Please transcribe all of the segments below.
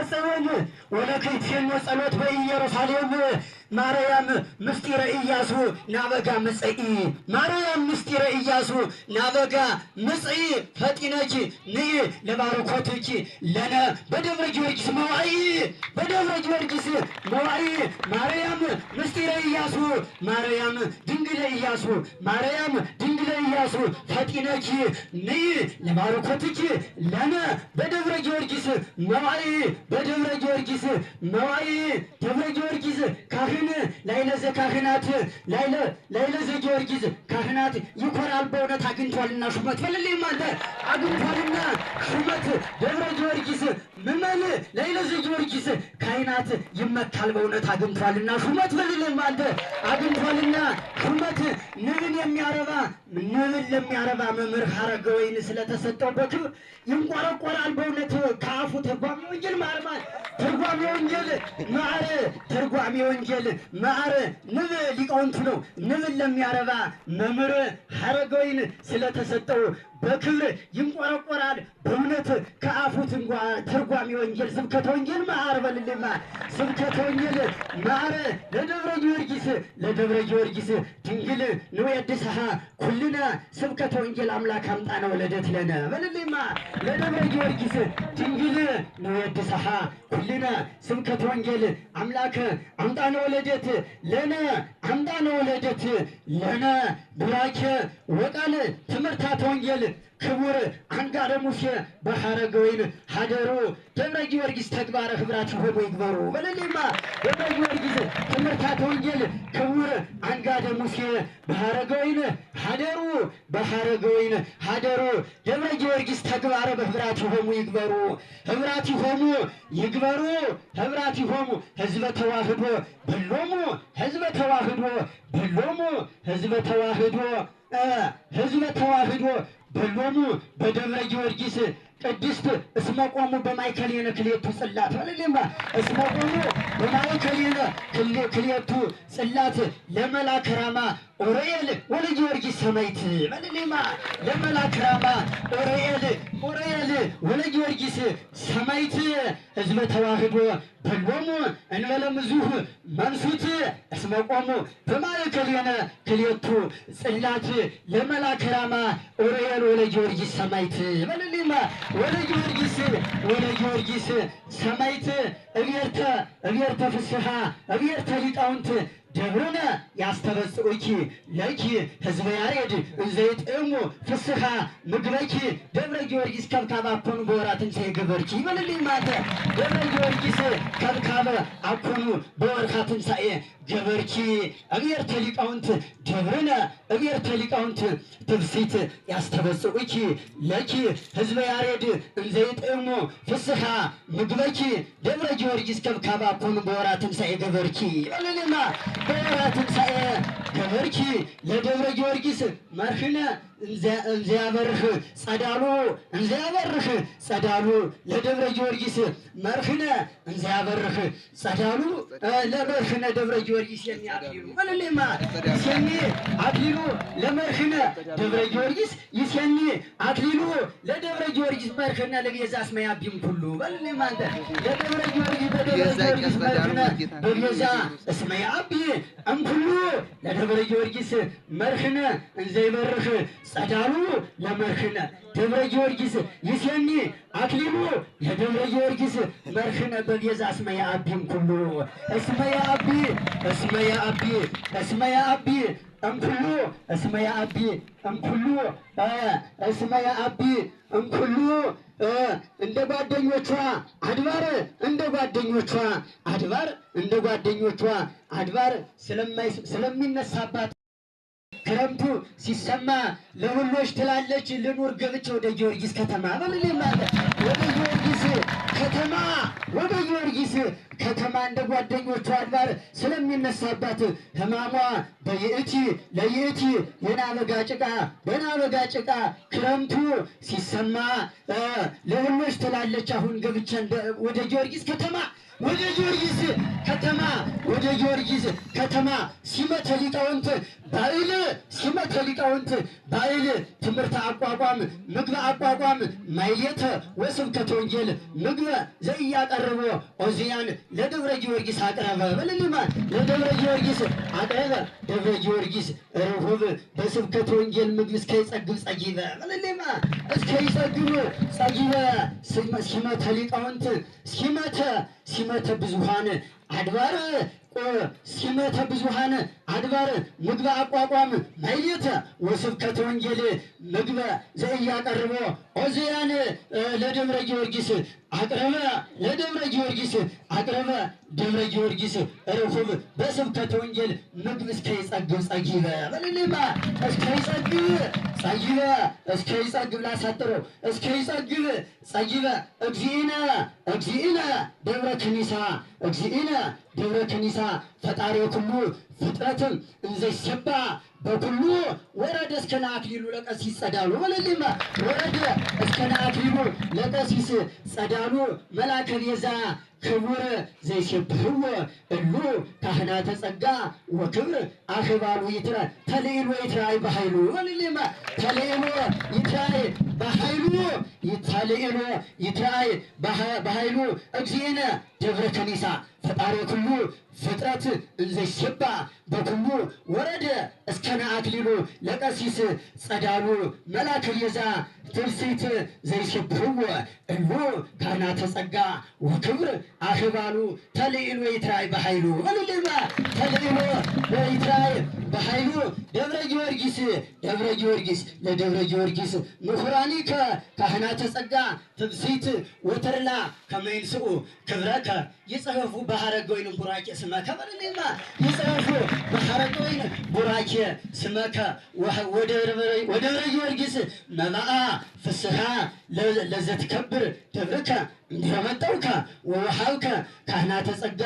ጽዮን ወለክትፌኖ ጸሎት በኢየሩሳሌም ማርያም ምስጢረ ኢያሱ ናበጋ ምጽኢ ማርያም ምስጢረ ኢያሱ ናበጋ ምጽኢ ፈጢነኪ ንኢ ለባርኮትኪ ለነ በደብረ ጊዮርጊስ መዋኢ በደብረ ጊዮርጊስ መዋኢ ማርያም ምስጢረ ኢያሱ ማርያም ድንግለ ኢያሱ ማርያም ድንግለ ኢያሱ ፈጢነኪ ንኢ ለባርኮትኪ ለነ በደብረ ጊዮርጊስ መዋኢ በደብረ ጊዮርጊስ መዋኢ ደብረ ጊዮርጊስ ካህን ላይለዘ ካህናት ላይለዘ ጊዮርጊስ ካህናት ይኮራል በእውነት አግኝቷልና ሹመት በልልኝ አለ አግኝቷልና ሹመት ደብረ ጊዮርጊስ ምመል ላይለዘ ጊዮርጊስ ካህናት ይመካል በእውነት አግኝቷልና ሹመት በልልኝ አለ አግኝቷልና ሹመት ንብን ለሚያረባ መምህር ሐረገ ወይን ስለተሰጠው በክብር ይንቆረቆራል በእውነት ከአፉ ተርጓሚ ወንጌል ማርማል ተርጓሚ ወንጌል ማር ተርጓሚ ወንጌል ማር ንብ ሊቃውንቱ ነው ንብን ለሚያረባ መምህር ሐረገ ወይን ስለተሰጠው በክብር ይንቆረቆራል በእውነት ከአፉ ተርጓሚ ወንጌል ስብከተ ወንጌል ማር በልልማ ስብከተ ወንጌል ማር ለደብረ ጊዮርጊስ ድንግል ንወድስሃ ኩልነ ስብከተ ወንጌል አምላክ አምጣነ ወለደት ለነ በልልማ ለደብረ ጊዮርጊስ ድንግል ንወድስሃ ኩልነ ስብከተ ወንጌል አምላክ አምጣነ ወለደት ለነ አምጣነ ወለደት ለነ ቡራኬ ወቃል ትምህርታተ ወንጌል ክቡር አንጋረ ሙሴ በሐረገ ወይን ሀደሩ ደብረ ጊዮርጊስ ተግባረ ህብራት ሆኖ ይግበሩ በለሌማ ደብረ ጊዮርጊስ ትምህርታተ ወንጌል ክቡር አንጋረ ሙሴ በሐረገ ወይን ሀደሩ በሐረገ ወይን ሀደሩ ደብረ ጊዮርጊስ ተግባረ በህብራት ሆኖ ይግበሩ ህብራት ሆኖ ይግበሩ ህብራት ሆኖ ህዝበ ተዋህዶ በሎሙ ህዝበ ተዋህዶ በሎሙ ህዝበ ተዋህዶ በሎሙ በደብረ ጊዮርጊስ ቅድስት እስመ ቆሙ በማእከሌነ ክልኤቱ ጽላት በለሌማ እስመ ቆሙ በማእከሌነ ክልኤቱ ጽላት ለመላከ ራማ ኦርኤል ወለጊዮርጊስ ሰማዕት በለሌማ ለመላከ ራማ ኦርኤል ወለጊዮርጊስ ሰማዕት ህዝበ ተዋህዶ በሎሙ እንበለ ምዙህ መንሱት እስመ ቆሙ በማእከሌነ ክልኤቱ ጽላት ለመላከ ራማ ኦርኤል ወለጊዮርጊስ ሰማዕት በለሌማ ወለጊዮርጊስ ሰማዕት እቤርተ ፍስሐ እቤርተ ሊቃውንት ደብረነ ያስተበጽኡኪ ለኪ ህዝበ ያሬድ እንዘይጥሙ ፍስሐ ምግበኪ ደብረ ጊዮርጊስ ከብካበ አኮኑ በወራትን ሳይገበርኪ ይበልልኝ ማተ ደብረ ጊዮርጊስ ከብካበ አኮኑ በወርካትን ሳይ ገበርኪ እቤርተ ሊቃውንት ደብረነ እቤርተ ሊቃውንት ትብሲት ያስተበጽኡኪ ለኪ ህዝበ ያሬድ እንዘይጥሙ ፍስሐ ምግበኪ ደብረ ጊዮርጊስ ከብካበ አኮኑ በወራትን ሳይ ገበርኪ ይበልልኝ በወራትን ሳይ ገበርኪ ለደብረ ጊዮርጊስ መርህነ እንዘያበርህ ጸዳሉ ለደብረ ጊዮርጊስ መርህነ እንዘያበርህ ጸዳሉ ለመርህነ ደብረ ጊዮርጊስ የሚያክሊሉ በለሌማ ይሴኒ አክሊሉ ለመርህነ ደብረ ጊዮርጊስ ይሴኒ አክሊሉ ለደብረ ጊዮርጊስ መርህነ ለቤዛ እስመ ያቢም ኩሉ በለሌማ አንተ ለደብረ ጊዮርጊስ በደብረ ጊዮርጊስ መርህነ በቤዛ እስመ ያቢ እምኩሉ ለደብረ ጊዮርጊስ መርህነ እንዘይበርህ ጸዳሉ ለመርህነ ደብረ ጊዮርጊስ ይሴኒ አክሊሉ ለደብረ ጊዮርጊስ መርህነ በቤዛ እስመ ያቢም ኩሉ እስመ ያቢ እምኩሉ እስመ ያቢ እምኩሉ እስመ ያቢ እምኩሉ እንደ ጓደኞቿ አድባር ስለሚነሳባት ክረምቱ ሲሰማ ለሁሎች ትላለች ልኑር ገብቼ ወደ ጊዮርጊስ ከተማ በልልኝ ማለት ወደ ጊዮርጊስ ከተማ እንደ ጓደኞቿ አድባር ስለሚነሳባት ሕማሟ በይእቲ ለይእቲ የናበጋ ጭቃ በናበጋ ጭቃ ክረምቱ ሲሰማ ለሁሎች ትላለች። አሁን ገብቼ ወደ ጊዮርጊስ ከተማ ወደ ጊዮርጊስ ከተማ ወደ ጊዮርጊስ ከተማ ሲመተ ሊቃውንት ባይል ሲመተ ሊቃውንት ባይል ትምህርት አቋቋም ምግብ አቋቋም ማይሌተ ወስብከተ ወንጌል ምግብ ዘኢያቀርቦ ኦዚያን ለደብረ ጊዮርጊስ አቅረበ በልልማ ለደብረ ጊዮርጊስ አቅረበ ደብረ ጊዮርጊስ ርሁብ በስብከተ ወንጌል ምግብ እስከ ይጸግብ ጸጊበ በልልማ እስከ ይጸግብ ጸጊበ ሲመተ ሊቃውንት ሲመተ ብዙሃን አድባር ሲመተ ብዙሃን አድባር ምግበ አቋቋም ማይሌተ ወስብከተ ወንጌል ምግበ ዘኢያቀርቦ ኦዚያን ለደብረ ጊዮርጊስ አቅረበ ለደብረ ጊዮርጊስ አቅረበ ደብረ ጊዮርጊስ ርሁብ በስብከተ ወንጌል ምግብ እስከ ይጸግብ ጸጊበ በልልማ እስከ ይጸግብ ጸጊበ እስከ ይጸግብ ላሳጥረው እስከ ይጸግብ ጸጊበ እግዚእነ ደብረ ከኒሳ እግዚእነ ደብረ ከኒሳ ፈጣሪ ኩሉ ፍጥረትም እንዘይሰባ በኩሉ ወረደ እስከ አክሊሉ ለቀሲስ ጸዳሉ በልልማ ወረደ እስከ አክሊሉ ለቀሲስ ጸዳሉ መላከ ቤዛ ክቡር ዘይሴብህዎ እሉ ካህናተ ጸጋ ወክብር አኽባሉ ይትራይ ተልዕሎ ይትራይ በኃይሉ በልልማ ተልዕሎ ይትራይ በኃይሉ ተልዕሎ ይትራይ በኃይሉ እግዚእነ ደብረ ከኒሳ ፈጣሪ ኩሉ ፍጥረት እንዘይሴባ በኩሉ ወረደ እስከ አክሊሉ ለቀሲስ ጸዳሉ መላከ ቤዛ ትርሲት ዘይሴብህዎ እሉ ካህናተ ጸጋ ወክብር አኽባሉ ተልዕሎ ይትራይ በኃይሉ በልልማ ተልዕሎ ይትራይ በኃይሉ ደብረ ጊዮርጊስ ለደብረ ጊዮርጊስ ምሁራኒከ ካህናተ ጸጋ ትብሲት ወተርላ ከመይንስኡ ክብረከ ይጽሕፉ በሐረገ ወይን ቡራኬ ስመከ በልልማ ይጽሕፉ በሐረገ ወይን ቡራኬ ስመከ ወደብረ ጊዮርጊስ መባአ ፍስሐ ለዘትከብር ደብርከ እንዲረመጠውከ ወወሃብከ ካህናተ ጸጋ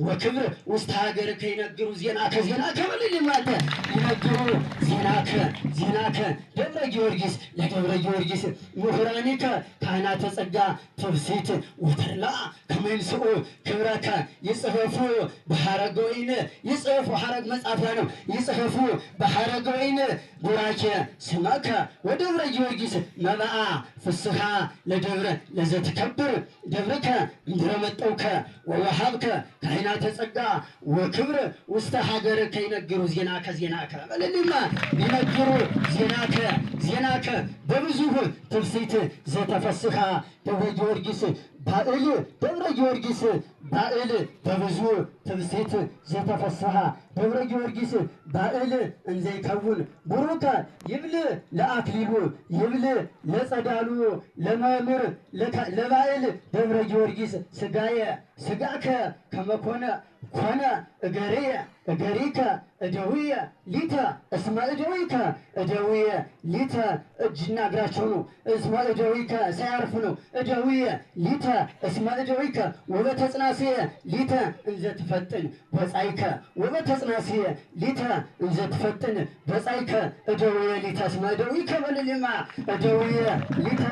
ወክብር ውስተ ሀገርከ ይነግሩ ዜናከ በልልማተ ይነግሩ ዜናከ ደብረ ጊዮርጊስ ለደብረ ጊዮርጊስ ምሁራኒከ ካህናተ ጸጋ ትብሲት ወተርላ ከመይንስኡ ክብረከ ይጽሕፉ በሐረገ ወይን ይጽሕፉ ሐረግ መጻፊያ ነው። ይጽሕፉ በሐረገ ወይን ቡራኬ ስመከ ወደብረ ጊዮርጊስ መባአ ፍስሐ ለደብረ ለዘትከብር ደብርከ እንዲረመጠውከ ወወሃብከ ካህናተ ጸጋ ወክብር ውስተ ሀገርከ ይነግሩ ዜናከ በልልማ ይነግሩ ዜናከ በብዙህ ትብሲት ዘተፈስሐ ደብረ ጊዮርጊስ ባእል ደብረ ጊዮርጊስ ባእል በብዙ ትብሲት ዘተፈስሐ ደብረ ጊዮርጊስ ባእል እንዘይከውን ቡሩከ ይብል ለአክሊሉ ይብል ለጸዳሉ ለመምህር ለባእል ደብረ ጊዮርጊስ ስጋከ ከመኮነ ኮነ እገሪከ እደውየ ሊተ እስመ እደዊከ እደውየ ሊተ እጅና እግራቸው ነው። እስመ እደዊከ ሳያርፍ ነው። እደውየ ሊተ እስመ እደዊከ ወበተጽናስየ ሊተ እንዘ ትፈጥን በጻይከ ወበተጽናስየ ሊተ እንዘ ትፈጥን በጻይከ እደውየ ሊተ እስመ እደዊከ በልልማ እደውየ ሊተ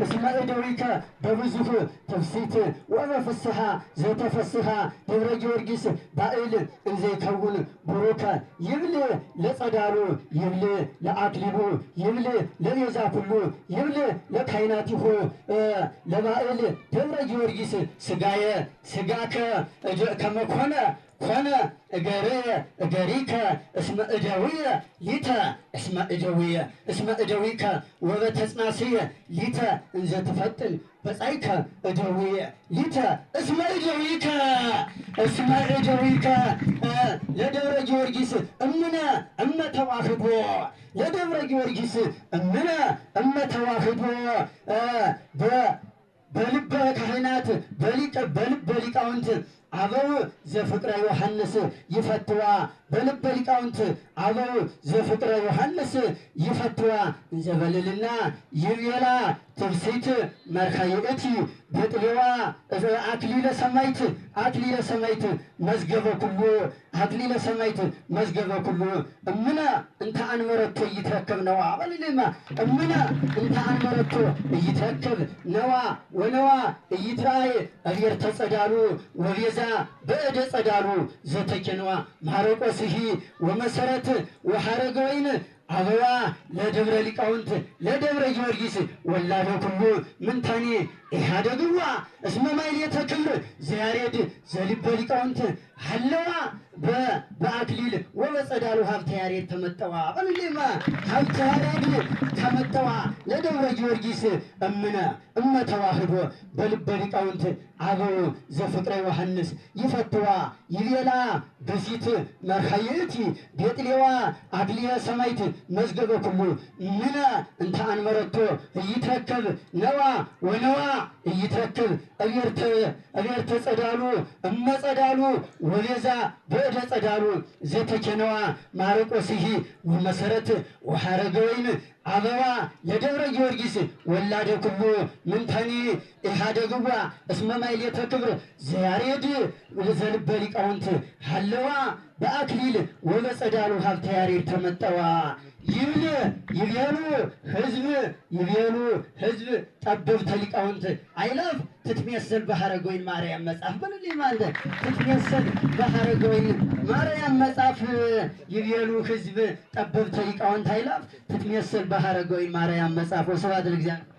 እስመ እደዊከ በብዙህ ትፍሲት ወበፍስሐ ዘተፈስሐ ደብረ ጊዮርጊስ ባእል እንዘይከውን ቡሩከ ይብል ለጸዳሉ ይብል ለአክሊሉ ይብል ለቤዛ ኩሉ ይብል ለካይናቲሁ ለባእል ደብረ ጊዮርጊስ ስጋከ ከመኮነ ኮነ እገሪከ እስመ እደዊየ ሊተ እስመ እደዊከ ወበተጽናስየ ሊተ እንዘ ትፈጥን በጻይከ እደዊየ ሊተ እስመ እደዊከ ለደብረ ጊዮርጊስ እመ ተዋህዶ ለደብረ ጊዮርጊስ እመ ተዋህዶ በልበ ካህናት በልበ ሊቃውንት አበው ዘፍቅረ ዮሐንስ ይፈትዋ በልበ ሊቃውንት አበው ዘፍቅረ ዮሐንስ ይፈትዋ እንዘበልልና ይቤላ ትብሲት መርካይእቲ በጥሌዋ አክሊለ ሰማይት አክሊለ ሰማይት መዝገበ ኩሉ አክሊለ ሰማይት መዝገበ ኩሉ እምነ እንተ አንመረቶ ይትረከብ ነዋ በልልማ እምነ እንተ አንመረቶ ይትረከብ ነዋ ወነዋ ይትራይ እግር ተጸዳሉ ወቤዛ በእደ ጸዳሉ ዘተኬነዋ ማረቆስሂ ወመሰረት ወሐረገ ወይን አበዋ ለደብረ ሊቃውንት ለደብረ ጊዮርጊስ ወላደ ኩሉ ምንታኔ ኢሃደግዋ እስመ ማይሌተ ክብር ዘያሬድ ዘልበ ሊቃውንት ሀለዋ በአክሊል ወበጸዳሉ ሀብተ ያሬድ ተመጠዋ በልሌማ ሀብተ ያሬድ ተመጠዋ ለደብረ ጊዮርጊስ እምነ ተዋህዶ በልበ ሊቃውንት አበው ዘፍቅረ ዮሐንስ ይፈትዋ ይቤላ በሲት መርካይእቲ ቤጥሌዋ አክሊለ ሰማይት መዝገበ ኩሉ ምነ እንተ አንመረቶ ይትረከብ ነዋ ወነዋ ይትረከብ እቤርተ ጸዳሉ እመጸዳሉ ወቤዛ በእደ ጸዳሉ ዘተኬነዋ ማረቆስሂ ወመሰረት ወሐረገ ወይን አበዋ ለደብረ ጊዮርጊስ ወላደ ኩሉ ምንተኒ ኢሃደግዋ እስመ ማይሌተ ክብር ዘያሬድ ዘልበ ሊቃውንት ሀለዋ በአክሊል ወበጸዳሉ ሀብተ ያሬድ ተመጠዋ ይቤሉ ህዝብ ጠበብተ ሊቃውንት አይላፍ ትትሜሰል በሐረገ ወይን ማርያም መጽሐፍ በልልኝ ማለት ትትሜሰል በሐረገ ወይን ማርያም መጽሐፍ ይቤሉ ህዝብ ጠበብተ ሊቃውንት አይላፍ ትትሜሰል በሐረገ ወይን ማርያም መጽሐፍ ወስብሐት ለእግዚአብሔር።